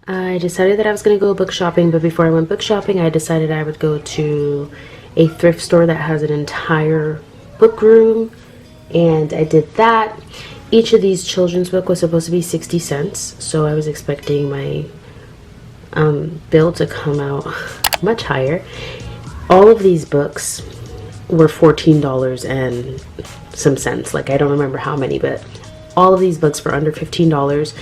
I decided that I was going to go book shopping, but before I went book shopping, I decided I would go to a thrift store that has an entire book room, and I did that. Each of these children's book was supposed to be 60 cents, so I was expecting my bill to come out much higher. All of these books were $14 and some cents. Like, I don't remember how many, but all of these books were under $15.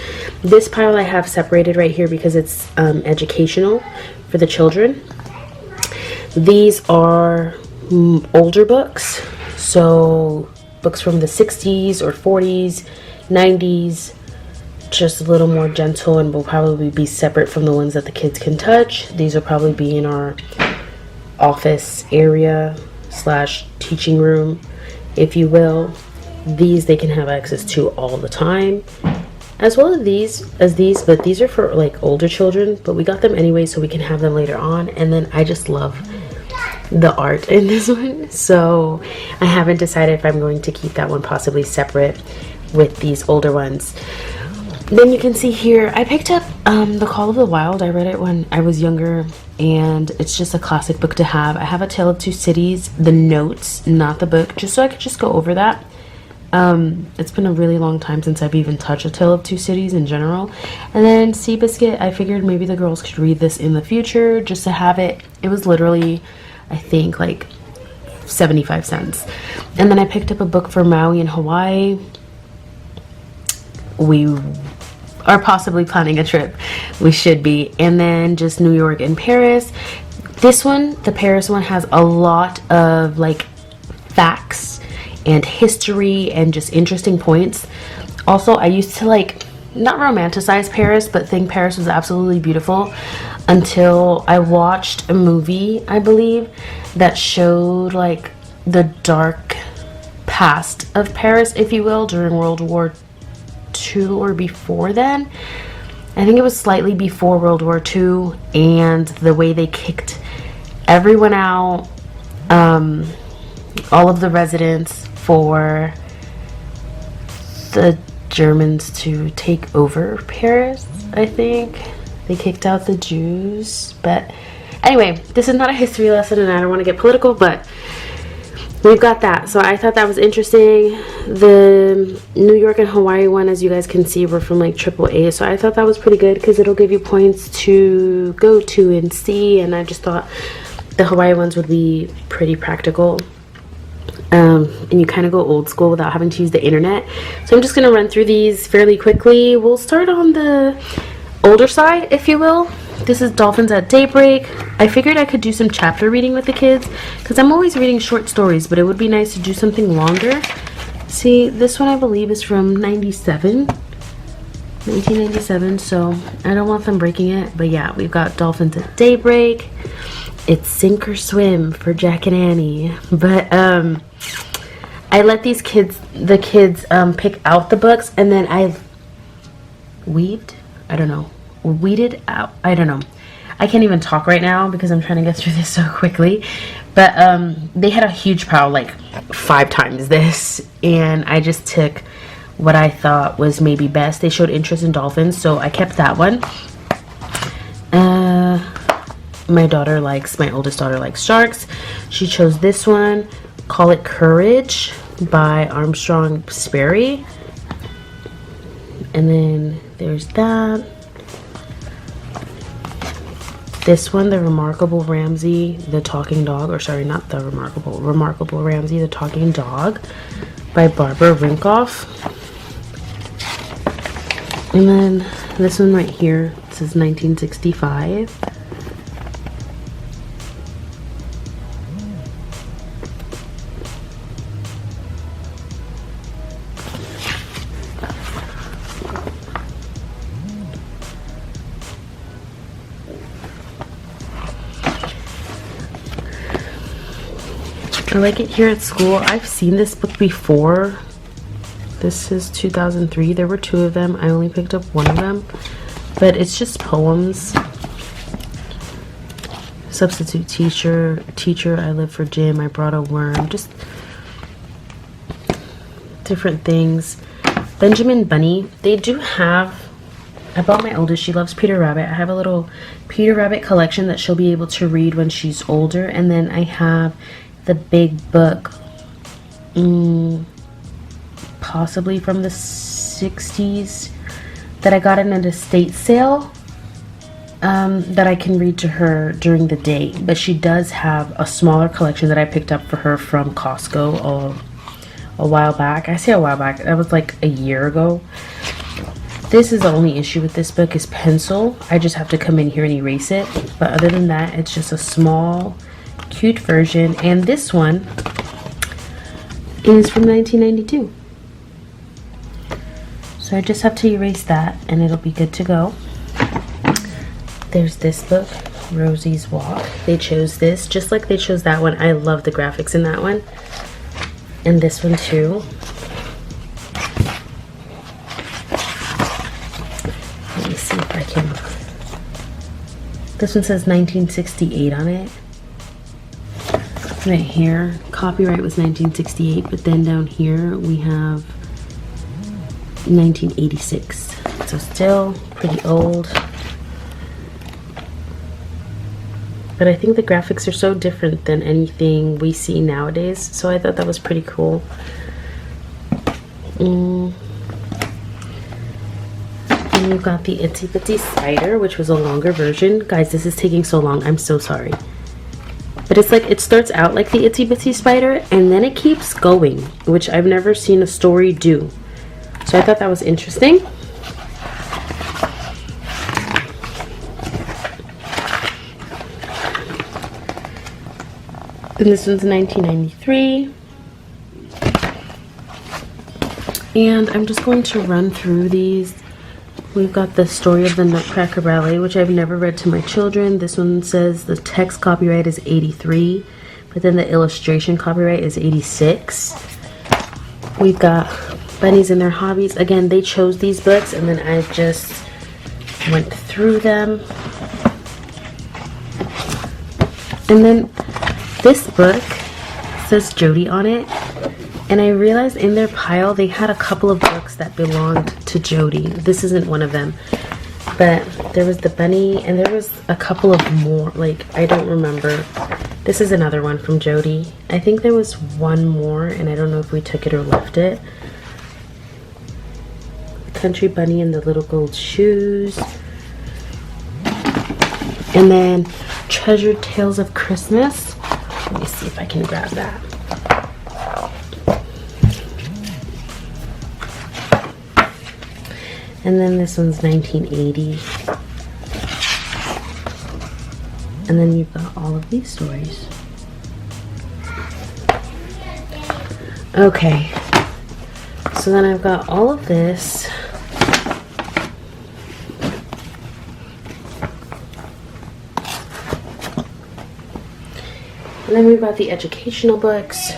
This pile I have separated right here because it's educational for the children. These are older books, so books from the 60s or 40s, 90s, just a little more gentle, and will probably be separate from the ones that the kids can touch. These will probably be in our office area slash teaching room, if you will. These they can have access to all the time, as well as these, but these are for like older children, but we got them anyway so we can have them later on. And then I just love the art in this one, so I haven't decided if I'm going to keep that one possibly separate with these older ones. Then you can see here, I picked up The Call of the Wild. I read it when I was younger, and it's just a classic book to have. I have A Tale of Two Cities, the notes, not the book, just so I could just go over that. It's been a really long time since I've even touched A Tale of Two Cities in general. And then Seabiscuit, I figured maybe the girls could read this in the future just to have it. It was literally, I think, like 75 cents. And then I picked up a book for Maui and Hawaii. We are possibly planning a trip. We should be. And then just New York and Paris. This one, the Paris one, has a lot of like facts and history and just interesting points. Also, I used to like not romanticize Paris, but think Paris was absolutely beautiful until I watched a movie, I believe, that showed like the dark past of Paris, if you will, during World War II or before then. I think it was slightly before World War II, and the way they kicked everyone out, all of the residents, for the Germans to take over Paris. I think they kicked out the Jews. But anyway, this is not a history lesson and I don't want to get political, but we've got that. So I thought that was interesting. The New York and Hawaii one, as you guys can see, were from like AAA, so I thought that was pretty good because it'll give you points to go to and see. And I just thought the Hawaii ones would be pretty practical. And you kind of go old school without having to use the internet. So I'm just going to run through these fairly quickly. We'll start on the older side, if you will. This is Dolphins at Daybreak. I figured I could do some chapter reading with the kids because I'm always reading short stories, but it would be nice to do something longer. See, this one I believe is from 1997, so I don't want them breaking it. But yeah, we've got Dolphins at Daybreak. It's Sink or Swim for Jack and Annie. But I let the kids pick out the books, and then I've weeded out. I don't know. I can't even talk right now because I'm trying to get through this so quickly. But they had a huge pile, like 5 times this, and I just took what I thought was maybe best. They showed interest in dolphins, so I kept that one. My oldest daughter likes sharks. She chose this one, Call It Courage by Armstrong Sperry. And then there's that. This one, The Remarkable Ramsey, the Talking Dog, or sorry, not the Remarkable Ramsey, the Talking Dog by Barbara Rinkoff. And then this one right here, this is 1965. I like it here at school. I've seen this book before. This is 2003. There were 2 of them. I only picked up 1 of them. But it's just poems. Substitute teacher, I live for Jim, I brought a worm. Just different things. Benjamin Bunny. They do have I bought my oldest, she loves Peter Rabbit. I have a little Peter Rabbit collection that she'll be able to read when she's older. And then I have the big book, possibly from the 60s, that I got in an estate sale, that I can read to her during the day. But she does have a smaller collection that I picked up for her from Costco a while back. I say a while back, that was like a year ago. This is the only issue with this book, is pencil. I just have to come in here and erase it. But other than that, it's just a small, cute version. And this one is from 1992. So I just have to erase that and it'll be good to go. There's this book, Rosie's Walk. They chose this, just like they chose that one. I love the graphics in that one. And this one too. Let me see if I can. This one says 1968 on it. Right here, copyright was 1968, but then down here we have 1986. So still pretty old. But I think the graphics are so different than anything we see nowadays. So I thought that was pretty cool. And we've got the Itsy Bitsy Spider, which was a longer version. Guys, this is taking so long. I'm so sorry. But it's like, it starts out like the Itsy Bitsy Spider, and then it keeps going, which I've never seen a story do. So I thought that was interesting. And this one's 1993. And I'm just going to run through these. We've got the Story of the Nutcracker Ballet, which I've never read to my children. This one says the text copyright is 83, but then the illustration copyright is 86. We've got Bunnies and Their Hobbies. Again, they chose these books, and then I just went through them. And then this book says Jody on it, and I realized in their pile they had a couple of books that belonged to Jody. This isn't one of them, but there was the bunny, and there was a couple of more, like, I don't remember. This is another one from Jody. I think there was one more, and I don't know if we took it or left it. The Country Bunny and the Little Gold Shoes. And then Treasured Tales of Christmas. Let me see if I can grab that. And then this one's 1980. And then you've got all of these stories. Okay. So then I've got all of this. And then we've got the educational books.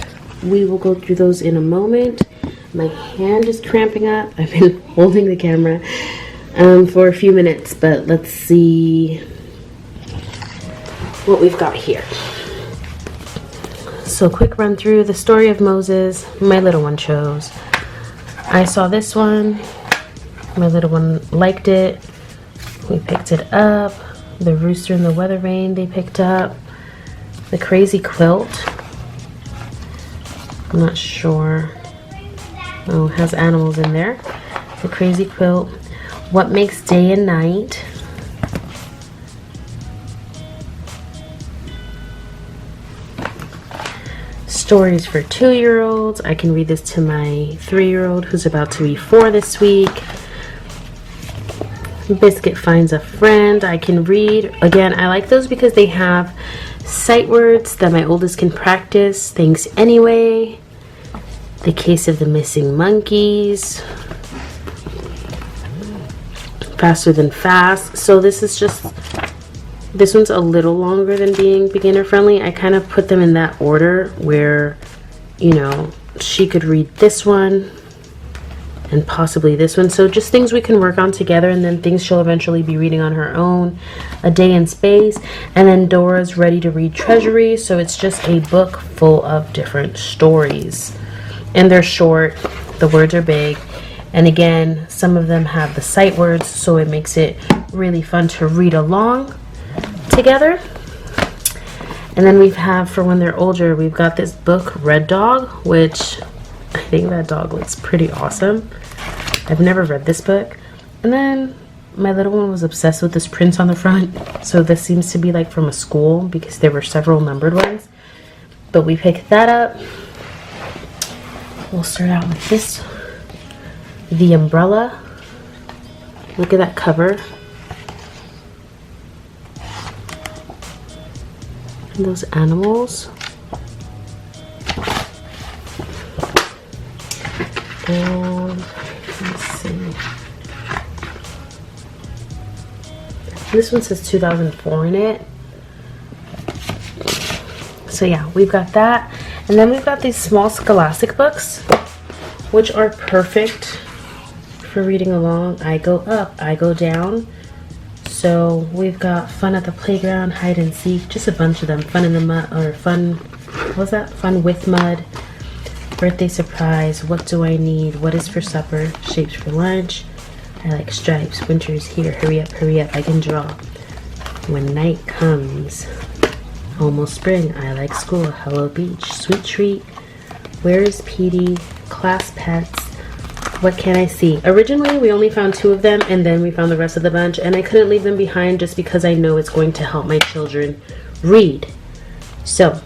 We will go through those in a moment. My hand is cramping up. I've been holding the camera for a few minutes, but let's see what we've got here. So quick run through the Story of Moses. My little one chose. I saw this one. My little one liked it. We picked it up. The Rooster and the Weather Vane they picked up. The Crazy Quilt. I'm not sure. Oh, it has animals in there. The Crazy Quilt. What Makes Day and Night. Stories for 2-year-olds. I can read this to my 3-year-old who's about to be 4 this week. Biscuit Finds a Friend. I can read. Again, I like those because they have sight words that my oldest can practice. Things Anyway. The Case of the Missing Monkeys. Faster Than Fast. So this one's a little longer than being beginner friendly. I kind of put them in that order where, you know, she could read this one and possibly this one. So just things we can work on together, and then things she'll eventually be reading on her own. A Day in Space. And then Dora's Ready to Read Treasury. So it's just a book full of different stories. And they're short. The words are big. And again, some of them have the sight words, so it makes it really fun to read along together. And then we have, for when they're older, we've got this book, Red Dog, which I think that dog looks pretty awesome. I've never read this book. And then my little one was obsessed with this prince on the front. So this seems to be like from a school because there were several numbered ones. But we picked that up. We'll start out with this. The Umbrella. Look at that cover. And those animals. And let's see. This one says 2004 in it. So yeah, we've got that. And then we've got these small Scholastic books, which are perfect for reading along. I go up, I go down. So we've got Fun at the Playground, Hide and Seek, just a bunch of them. Fun in the Mud, or Fun, what was that? Fun with Mud, Birthday Surprise, What Do I Need, What is for Supper, Shapes for Lunch, I Like Stripes, Winter's Here, Hurry Up, I Can Draw, When Night Comes, Almost Spring, I Like School, Hello Beach, Sweet Treat, Where is Petey, Class Pets, What Can I See? Originally, we only found 2 of them, and then we found the rest of the bunch, and I couldn't leave them behind just because I know it's going to help my children read. So,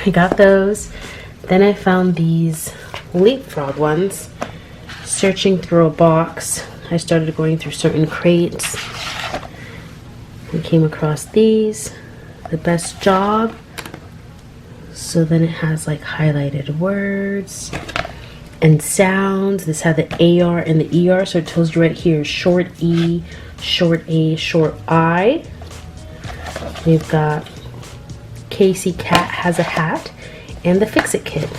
I got those. Then I found these Leapfrog ones. Searching through a box, I started going through certain crates. We came across these. The Best Job. So then it has like highlighted words and sounds. This had the AR and the ER, so it tells you right here short E, short A, short I. We've got Casey Cat Has a Hat and the Fix-It Kit.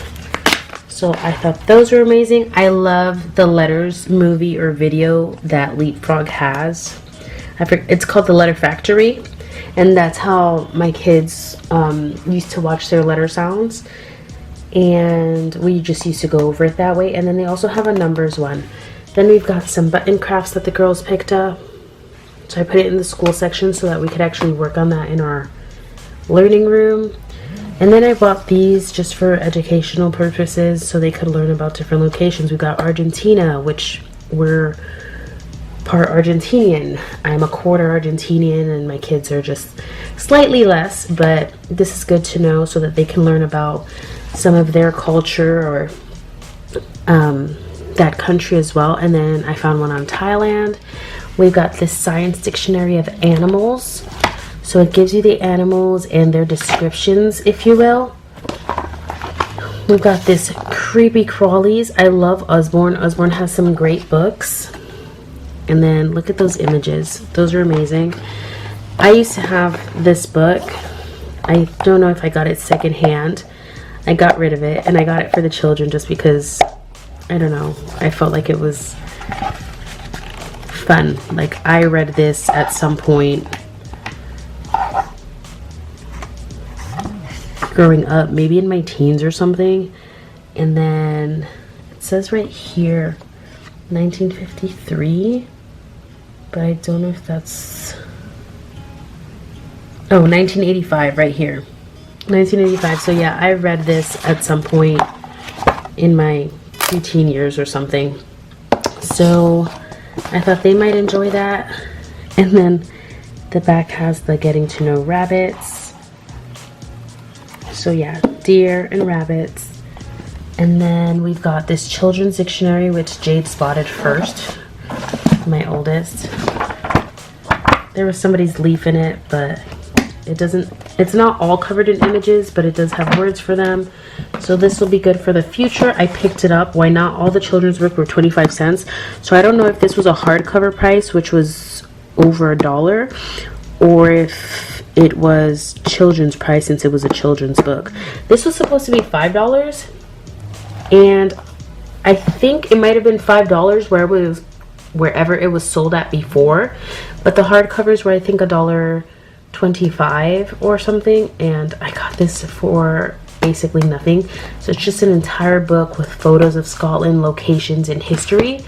So I thought those were amazing. I love the letters movie or video that Leapfrog has. It's called The Letter Factory, and that's how my kids used to watch their letter sounds. And we just used to go over it that way. And then they also have a numbers one. Then we've got some button crafts that the girls picked up. So I put it in the school section so that we could actually work on that in our learning room. And then I bought these just for educational purposes so they could learn about different locations. We've got Argentina, which we're part Argentinian. I'm a quarter Argentinian and my kids are just slightly less, but this is good to know so that they can learn about some of their culture or that country as well. And then I found one on Thailand. We've got this science dictionary of animals. So it gives you the animals and their descriptions, if you will. We've got this Creepy Crawlies. I love Usborne. Usborne has some great books. And then look at those images. Those are amazing. I used to have this book. I don't know if I got it secondhand. I got rid of it and I got it for the children just because, I don't know, I felt like it was fun. Like I read this at some point growing up, maybe in my teens or something. And then it says right here 1953, but I don't know if that's, oh, 1985 right here, 1985. So yeah, I read this at some point in my preteen years or something, so I thought they might enjoy that. And then the back has the getting to know rabbits. So yeah, deer and rabbits. And then we've got this children's dictionary, which Jade spotted first, my oldest. There was somebody's leaf in it, but it's not all covered in images, but it does have words for them. So this will be good for the future. I picked it up. Why not? All the children's book were 25 cents. So I don't know if this was a hardcover price, which was over $1, or if it was children's price since it was a children's book. This was supposed to be $5, and I think it might have been $5 wherever it was sold at before, but the hardcovers were I think $1.25 or something, and I got this for basically nothing. So it's just an entire book with photos of Scotland, locations, and history.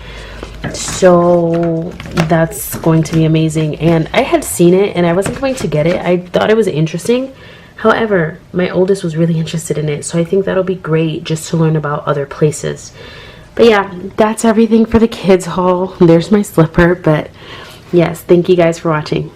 So that's going to be amazing. And I had seen it and I wasn't going to get it. I thought it was interesting. However, my oldest was really interested in it, so I think that'll be great just to learn about other places. But yeah, that's everything for the kids haul. There's my slipper. But yes, thank you guys for watching.